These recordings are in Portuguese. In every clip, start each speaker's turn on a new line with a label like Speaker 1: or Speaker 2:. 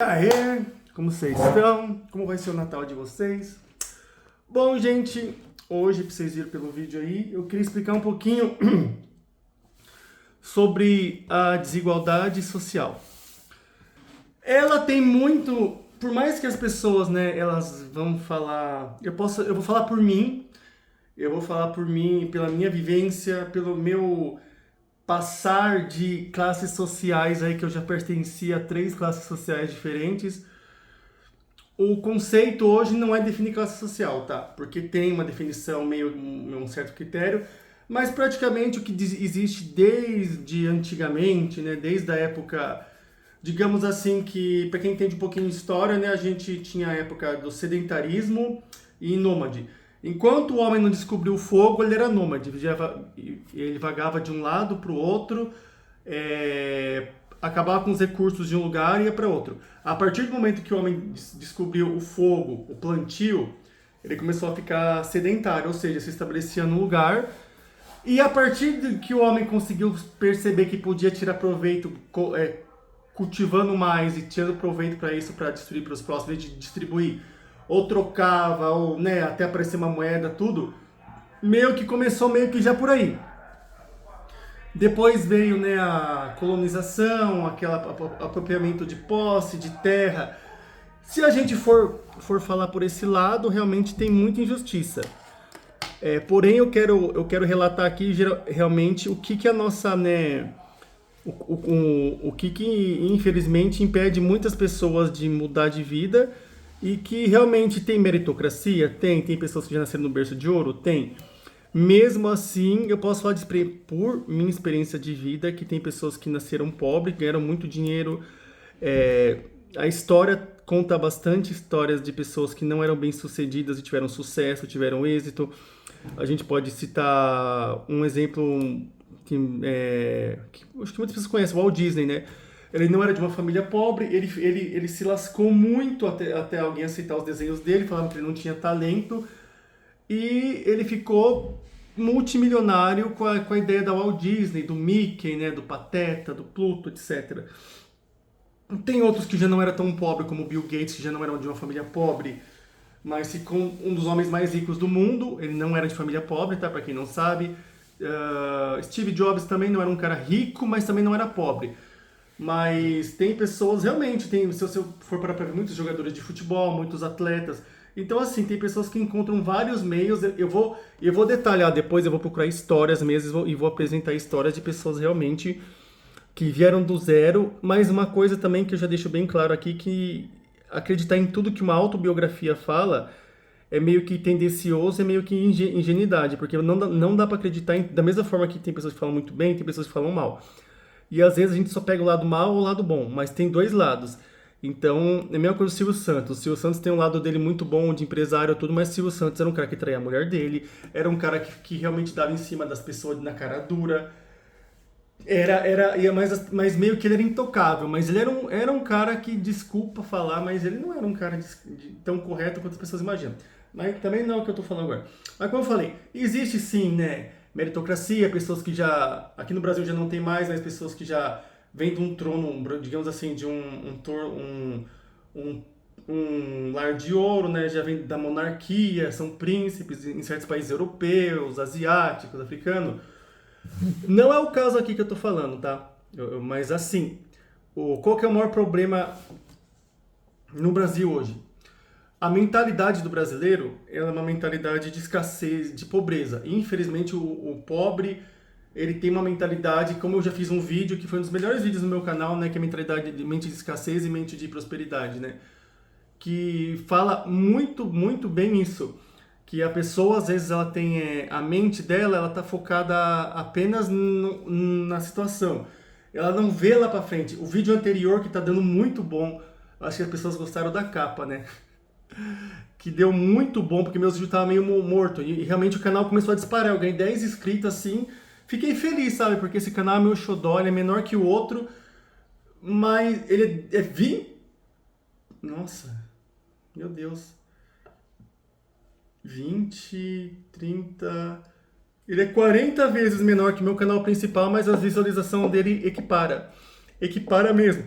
Speaker 1: Aê, como vocês estão? Como vai ser o Natal de vocês? Bom, gente, hoje, pra vocês viram pelo vídeo aí, eu queria explicar um pouquinho sobre a desigualdade social. Ela tem muito, por mais que as pessoas, né, elas vão falar, eu vou falar por mim, pela minha vivência, pelo meu passar de classes sociais aí, que eu já pertencia a 3 classes sociais diferentes. O conceito hoje não é definir classe social, tá? Porque tem uma definição meio um certo critério, mas praticamente o que existe desde antigamente, né? Desde a época, digamos assim, que para quem entende um pouquinho de história, né? A gente tinha a época do sedentarismo e nômade. Enquanto o homem não descobriu o fogo, ele era nômade. Ele vagava de um lado para o outro, acabava com os recursos de um lugar e ia para outro. A partir do momento que o homem descobriu o fogo, o plantio, ele começou a ficar sedentário, ou seja, se estabelecia num lugar. E a partir de que o homem conseguiu perceber que podia tirar proveito cultivando mais e tirando proveito para isso, para distribuir para os próximos, de distribuir, ou trocava, ou né, até aparecer uma moeda, tudo, meio que começou meio que já por aí. Depois veio, né, a colonização, aquele apropriamento de posse, de terra. Se a gente for falar por esse lado, realmente tem muita injustiça. Porém, eu quero relatar aqui realmente o que a nossa, né, o que infelizmente impede muitas pessoas de mudar de vida e que realmente tem meritocracia? Tem pessoas que já nasceram no berço de ouro? Tem. Mesmo assim, eu posso falar por minha experiência de vida que tem pessoas que nasceram pobres, ganharam muito dinheiro. A história conta bastante histórias de pessoas que não eram bem-sucedidas e tiveram sucesso, tiveram êxito. A gente pode citar um exemplo que acho que muitas pessoas conhecem, o Walt Disney, né? Ele não era de uma família pobre, ele se lascou muito até alguém aceitar os desenhos dele, falando que ele não tinha talento, e ele ficou multimilionário com a ideia da Walt Disney, do Mickey, né, do Pateta, do Pluto, etc. Tem outros que já não eram tão pobres, como Bill Gates, que já não eram de uma família pobre, mas ficou um dos homens mais ricos do mundo. Ele não era de família pobre, tá? Para quem não sabe. Steve Jobs também não era um cara rico, mas também não era pobre. Mas tem pessoas, realmente, se você for para ver muitos jogadores de futebol, muitos atletas. Então, assim, tem pessoas que encontram vários meios. Eu vou detalhar depois, eu vou procurar histórias mesmo e vou apresentar histórias de pessoas realmente que vieram do zero. Mas uma coisa também que eu já deixo bem claro aqui, que acreditar em tudo que uma autobiografia fala é meio que tendencioso, é meio que ingenuidade, porque não dá para acreditar da mesma forma que tem pessoas que falam muito bem, tem pessoas que falam mal. E às vezes a gente só pega o lado mal ou o lado bom, mas tem dois lados. Então, é a mesma coisa do Silvio Santos. O Silvio Santos tem um lado dele muito bom, de empresário e tudo, mas o Silvio Santos era um cara que traía a mulher dele, era um cara que realmente dava em cima das pessoas na cara dura. Mas meio que ele era intocável, mas ele era um cara que, desculpa falar, mas ele não era um cara tão correto quanto as pessoas imaginam. Mas também não é o que eu tô falando agora. Mas como eu falei, existe sim, né, meritocracia, pessoas que já, aqui no Brasil já não tem mais, mas pessoas que já vêm de um trono, digamos assim, de um lar de ouro, né, já vem da monarquia, são príncipes em certos países europeus, asiáticos, africanos. Não é o caso aqui que eu tô falando, tá? Mas assim, qual que é o maior problema no Brasil hoje? A mentalidade do brasileiro ela é uma mentalidade de escassez, de pobreza. E, infelizmente, o pobre ele tem uma mentalidade, como eu já fiz um vídeo, que foi um dos melhores vídeos no meu canal, né? Que é a mentalidade de mente de escassez e mente de prosperidade, né? Que fala muito, muito bem isso. Que a pessoa, às vezes, ela tem a mente dela, ela tá focada apenas na situação. Ela não vê lá pra frente. O vídeo anterior, que tá dando muito bom, acho que as pessoas gostaram da capa, né? Que deu muito bom, porque meus vídeos estavam meio morto. E realmente o canal começou a disparar. Eu ganhei 10 inscritos assim. Fiquei feliz, sabe? Porque esse canal é meu xodó, ele é menor que o outro. Mas ele é 20. Nossa, meu Deus. 20, 30. Ele é 40 vezes menor que o meu canal principal, mas a visualização dele equipara. Equipara mesmo.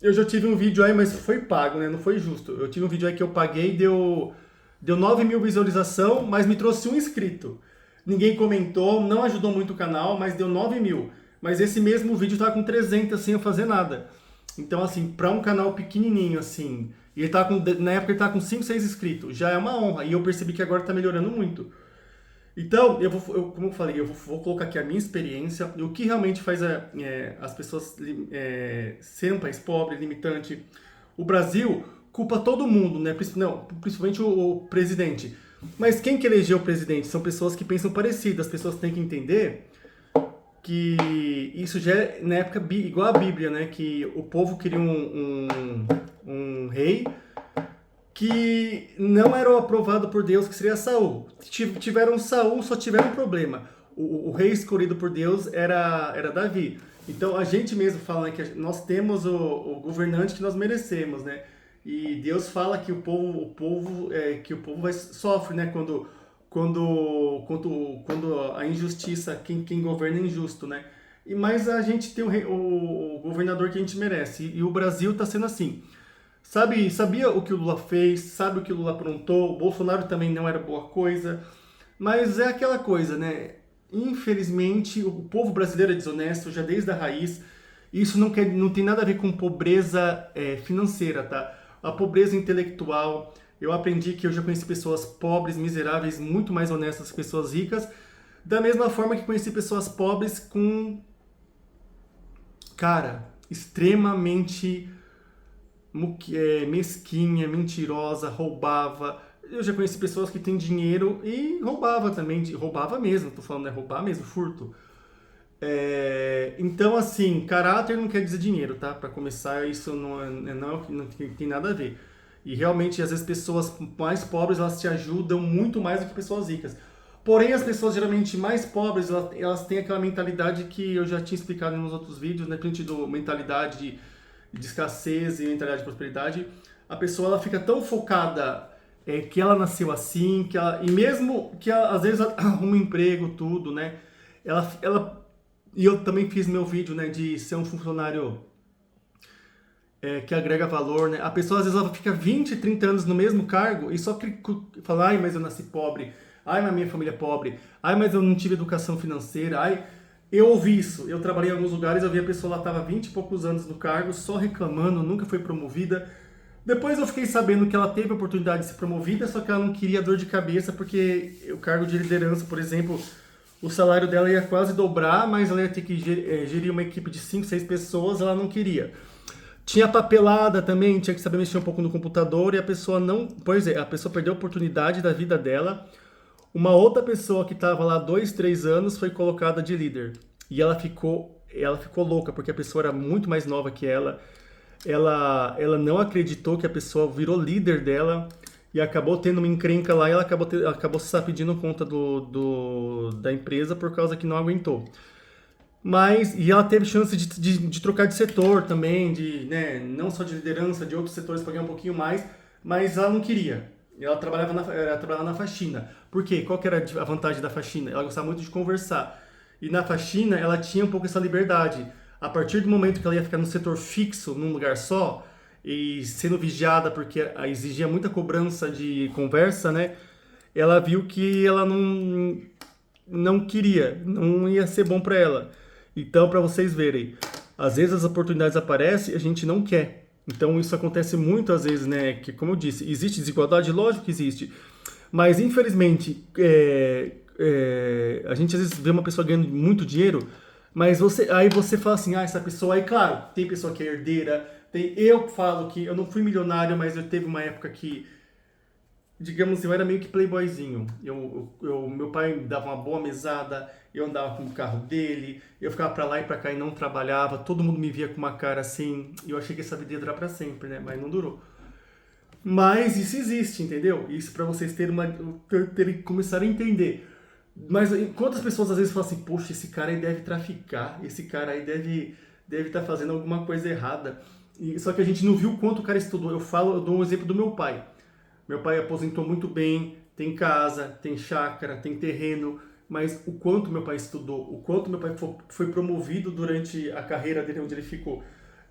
Speaker 1: eu já tive um vídeo aí, mas foi pago, né? Não foi justo. Eu tive um vídeo aí que eu paguei, deu 9 mil visualização, mas me trouxe um inscrito. Ninguém comentou, não ajudou muito o canal, mas deu 9 mil. Mas esse mesmo vídeo tava com 300 sem eu fazer nada. Então, assim, para um canal pequenininho, assim, e ele tava na época ele tava com 5, 6 inscritos, já é uma honra. E eu percebi que agora tá melhorando muito. Então, como eu falei, vou colocar aqui a minha experiência e o que realmente faz as pessoas serem um país pobre, limitante. O Brasil culpa todo mundo, né? Principalmente o presidente. Mas quem que elegeu o presidente? São pessoas que pensam parecido. As pessoas têm que entender que isso já é na época igual a Bíblia, né? Que o povo queria um rei que não era aprovado por Deus, que seria Saul. Tiveram Saul, só tiveram um problema. O rei escolhido por Deus era Davi. Então a gente mesmo fala, né, que nós temos o governante que nós merecemos, né? E Deus fala que o povo sofre, né? Quando a injustiça, quem governa é injusto, né? Mas a gente tem o governador que a gente merece. E o Brasil está sendo assim. Sabia o que o Lula fez, sabe o que o Lula aprontou, o Bolsonaro também não era boa coisa, mas é aquela coisa, né? Infelizmente, o povo brasileiro é desonesto já desde a raiz. Isso não tem nada a ver com pobreza financeira, tá? A pobreza intelectual. Eu aprendi que eu já conheci pessoas pobres, miseráveis, muito mais honestas que pessoas ricas, da mesma forma que conheci pessoas pobres com, cara, extremamente mesquinha, mentirosa, roubava. Eu já conheci pessoas que têm dinheiro e roubava também, roubava mesmo, tô falando, né? Roubar mesmo, furto. Então, assim, caráter não quer dizer dinheiro, tá? Pra começar, isso não tem nada a ver. E realmente, às vezes, pessoas mais pobres, elas te ajudam muito mais do que pessoas ricas. Porém, as pessoas geralmente mais pobres, elas têm aquela mentalidade que eu já tinha explicado nos outros vídeos, né? Mentalidade de escassez e mentalidade de prosperidade. A pessoa, ela fica tão focada que ela nasceu assim, e mesmo que ela, às vezes ela arruma um emprego, tudo, né? E eu também fiz meu vídeo, né, de ser um funcionário que agrega valor, né? A pessoa, às vezes, ela fica 20, 30 anos no mesmo cargo e só fala, ai, mas eu nasci pobre, ai, mas minha família é pobre, ai, mas eu não tive educação financeira, ai... Eu ouvi isso, eu trabalhei em alguns lugares, eu vi a pessoa lá estava 20 e poucos anos no cargo, só reclamando, nunca foi promovida. Depois eu fiquei sabendo que ela teve a oportunidade de ser promovida, só que ela não queria dor de cabeça, porque o cargo de liderança, por exemplo, o salário dela ia quase dobrar, mas ela ia ter que gerir uma equipe de 5, 6 pessoas, ela não queria. Tinha papelada também, tinha que saber mexer um pouco no computador, e a pessoa não... Pois é, a pessoa perdeu a oportunidade da vida dela. Uma outra pessoa que estava lá 2, 3 anos foi colocada de líder. E ela ficou louca, porque a pessoa era muito mais nova que ela. Ela não acreditou que a pessoa virou líder dela e acabou tendo uma encrenca lá e ela acabou se pedindo conta da empresa por causa que não aguentou. E ela teve chance de trocar de setor também, né, não só de liderança, de outros setores para ganhar um pouquinho mais, mas ela não queria. Ela trabalhava na faxina. Por quê? Qual que era a vantagem da faxina? Ela gostava muito de conversar. E na faxina, ela tinha um pouco essa liberdade. A partir do momento que ela ia ficar no setor fixo, num lugar só, e sendo vigiada, porque exigia muita cobrança de conversa, né? Ela viu que ela não queria, não ia ser bom para ela. Então, para vocês verem, às vezes as oportunidades aparecem e a gente não quer. Então isso acontece muito às vezes, né? Que, como eu disse, existe desigualdade? Lógico que existe. Mas infelizmente, a gente às vezes vê uma pessoa ganhando muito dinheiro, mas aí você fala assim, essa pessoa... Aí, claro, tem pessoa que é herdeira, eu falo que eu não fui milionário, mas eu teve uma época que, digamos assim, eu era meio que playboyzinho. Meu pai me dava uma boa mesada, eu andava com o carro dele, eu ficava pra lá e pra cá e não trabalhava, todo mundo me via com uma cara assim, e eu achei que essa vida ia durar pra sempre, né? Mas não durou. Mas isso existe, entendeu? Isso pra vocês terem começar a entender. Mas quantas pessoas às vezes falam assim, poxa, esse cara aí deve traficar, esse cara aí deve estar fazendo alguma coisa errada. Só que a gente não viu o quanto o cara estudou. Eu dou um exemplo do meu pai. Meu pai aposentou muito bem, tem casa, tem chácara, tem terreno, mas o quanto meu pai estudou, o quanto meu pai foi promovido durante a carreira dele onde ele ficou.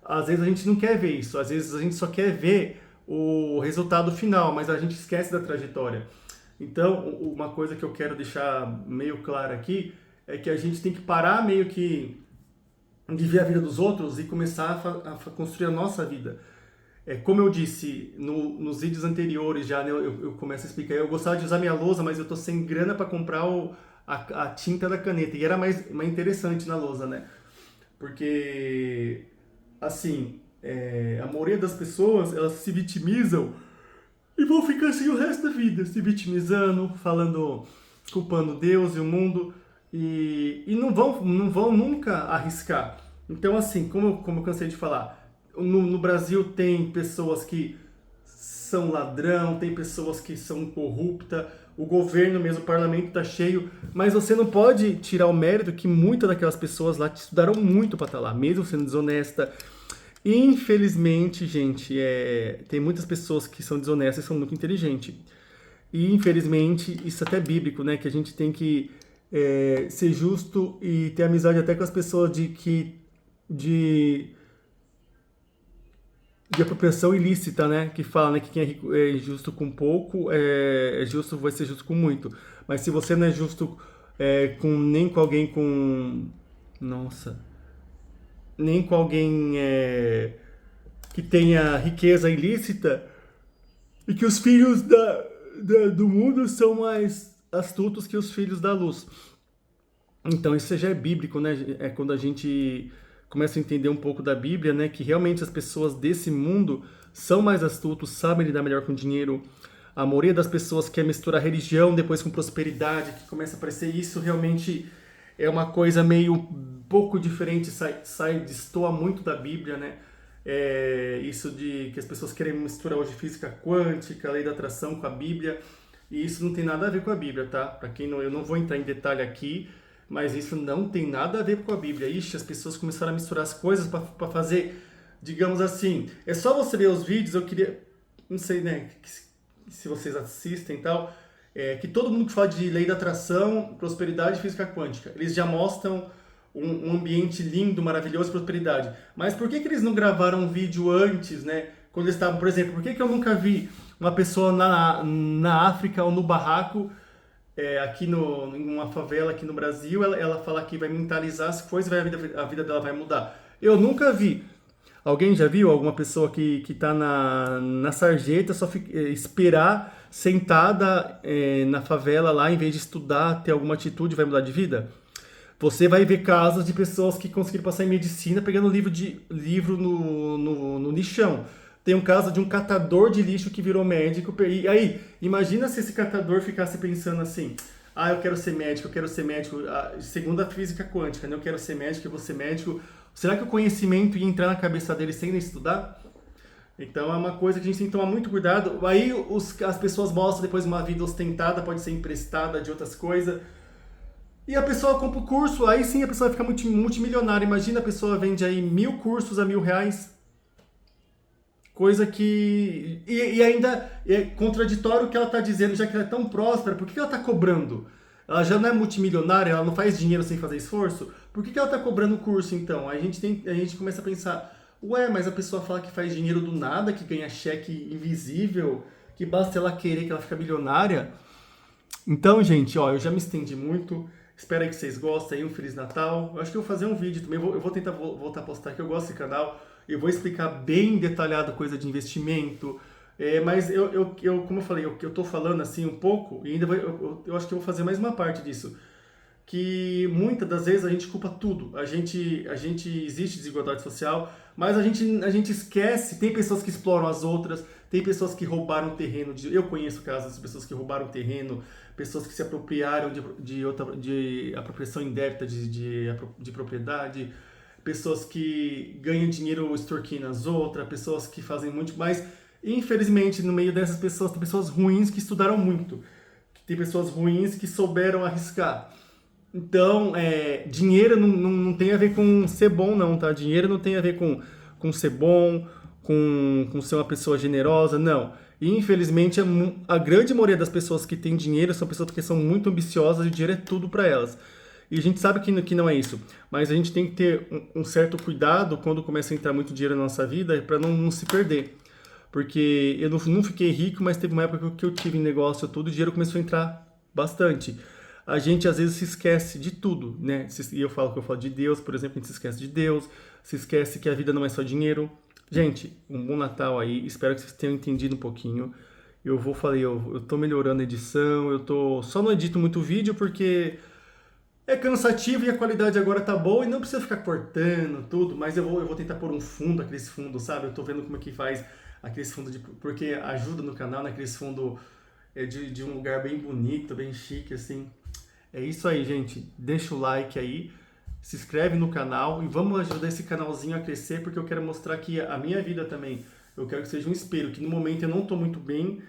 Speaker 1: às vezes a gente não quer ver isso, às vezes a gente só quer ver o resultado final, mas a gente esquece da trajetória. Então, uma coisa que eu quero deixar meio clara aqui é que a gente tem que parar meio que de ver a vida dos outros e começar a construir a nossa vida. Como eu disse nos vídeos anteriores já, né, eu começo a explicar, eu gostava de usar minha lousa, mas eu tô sem grana para comprar a tinta da caneta, e era mais interessante na lousa, né? Porque, assim, a maioria das pessoas, elas se vitimizam e vão ficar assim o resto da vida, se vitimizando, falando, culpando Deus e o mundo, e não vão nunca arriscar. Então, assim, como eu cansei de falar, no Brasil tem pessoas que são ladrão, tem pessoas que são corruptas, o governo mesmo, o parlamento tá cheio, mas você não pode tirar o mérito que muitas daquelas pessoas lá estudaram muito para estar lá, mesmo sendo desonesta. Infelizmente, gente, tem muitas pessoas que são desonestas e são muito inteligentes. E infelizmente, isso até é bíblico, né? Que a gente tem que ser justo e ter amizade até com as pessoas de apropriação ilícita, né? Que fala, né, que quem é rico é justo com pouco, justo, vai ser justo com muito. Mas se você não é justo nem com alguém com... Nossa... Nem com alguém que tenha riqueza ilícita, e que os filhos do mundo são mais astutos que os filhos da luz. Então isso já é bíblico, né? É quando a gente começa a entender um pouco da Bíblia, né? Que realmente as pessoas desse mundo são mais astutos, sabem lidar melhor com dinheiro. A maioria das pessoas quer misturar religião depois com prosperidade, que começa a aparecer isso, realmente é uma coisa meio pouco diferente, destoa muito da Bíblia, né? Isso de que as pessoas querem misturar hoje física quântica, lei da atração com a Bíblia, e isso não tem nada a ver com a Bíblia, tá? Para quem não, eu não vou entrar em detalhe aqui, mas isso não tem nada a ver com a Bíblia. Ixi, as pessoas começaram a misturar as coisas para fazer, digamos assim, é só você ver os vídeos, eu queria, não sei, né, se vocês assistem e tal, que todo mundo que fala de lei da atração, prosperidade e física quântica, eles já mostram um ambiente lindo, maravilhoso, prosperidade. Mas por que eles não gravaram um vídeo antes, né? Quando eles estavam, por exemplo, por que eu nunca vi uma pessoa na África ou no barraco, aqui em uma favela aqui no Brasil, ela fala que vai mentalizar as coisas e a vida dela vai mudar. Eu nunca vi. Alguém já viu alguma pessoa que tá na sarjeta só esperar sentada na favela lá, em vez de estudar, ter alguma atitude, vai mudar de vida? Você vai ver casos de pessoas que conseguiram passar em medicina pegando livro no lixão. Tem um caso de um catador de lixo que virou médico. E aí, imagina se esse catador ficasse pensando assim: ah, eu quero ser médico, segundo a física quântica, né? Eu quero ser médico, eu vou ser médico. Será que o conhecimento ia entrar na cabeça dele sem nem estudar? Então é uma coisa que a gente tem que tomar muito cuidado. Aí as pessoas mostram depois uma vida ostentada, pode ser emprestada de outras coisas. E a pessoa compra o curso, aí sim a pessoa vai ficar multimilionária. Imagina a pessoa vende aí 1.000 cursos a R$1.000. Coisa que... E ainda é contraditório o que ela está dizendo, já que ela é tão próspera, por que ela está cobrando? Ela já não é multimilionária, ela não faz dinheiro sem fazer esforço? Por que ela está cobrando o curso então? A gente começa a pensar, ué, mas a pessoa fala que faz dinheiro do nada, que ganha cheque invisível, que basta ela querer que ela fica milionária. Então, gente, ó, eu já me estendi muito. Espero aí que vocês gostem, um Feliz Natal. Eu acho que eu vou fazer um vídeo também, eu vou tentar voltar a postar, que eu gosto desse canal. Eu vou explicar bem detalhado coisa de investimento. Mas como eu falei, eu tô falando assim um pouco, e ainda eu acho que eu vou fazer mais uma parte disso. Que muitas das vezes a gente culpa tudo. A gente existe desigualdade social, mas a gente esquece, tem pessoas que exploram as outras, tem pessoas que roubaram terreno, eu conheço casos de pessoas que roubaram terreno, pessoas que se apropriaram de apropriação indébita de propriedade, pessoas que ganham dinheiro extorquindo as outras, pessoas que fazem muito mais. Infelizmente, no meio dessas pessoas, tem pessoas ruins que estudaram muito, tem pessoas ruins que souberam arriscar. Então, dinheiro não tem a ver com ser bom, não, tá? Dinheiro não tem a ver com ser bom, com ser uma pessoa generosa, não. E, infelizmente, a grande maioria das pessoas que têm dinheiro são pessoas que são muito ambiciosas e o dinheiro é tudo para elas. E a gente sabe que não é isso, mas a gente tem que ter um certo cuidado quando começa a entrar muito dinheiro na nossa vida para não se perder. Porque eu não fiquei rico, mas teve uma época que eu tive em negócio tudo, e o dinheiro começou a entrar bastante. A gente às vezes se esquece de tudo, né? E eu falo de Deus, por exemplo, a gente se esquece de Deus, se esquece que a vida não é só dinheiro. Gente, um bom Natal aí, espero que vocês tenham entendido um pouquinho. Eu tô melhorando a edição, só não edito muito vídeo porque é cansativo e a qualidade agora tá boa e não precisa ficar cortando tudo, mas eu vou tentar pôr um fundo, aqueles fundos, sabe? Eu tô vendo como é que faz aqueles fundos, porque ajuda no canal, naqueles fundos de um lugar bem bonito, bem chique, assim. É isso aí, gente. Deixa o like aí, se inscreve no canal e vamos ajudar esse canalzinho a crescer, porque eu quero mostrar que a minha vida também, eu quero que seja um espelho, que no momento eu não tô muito bem,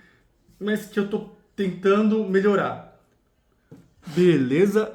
Speaker 1: mas que eu tô tentando melhorar. Beleza?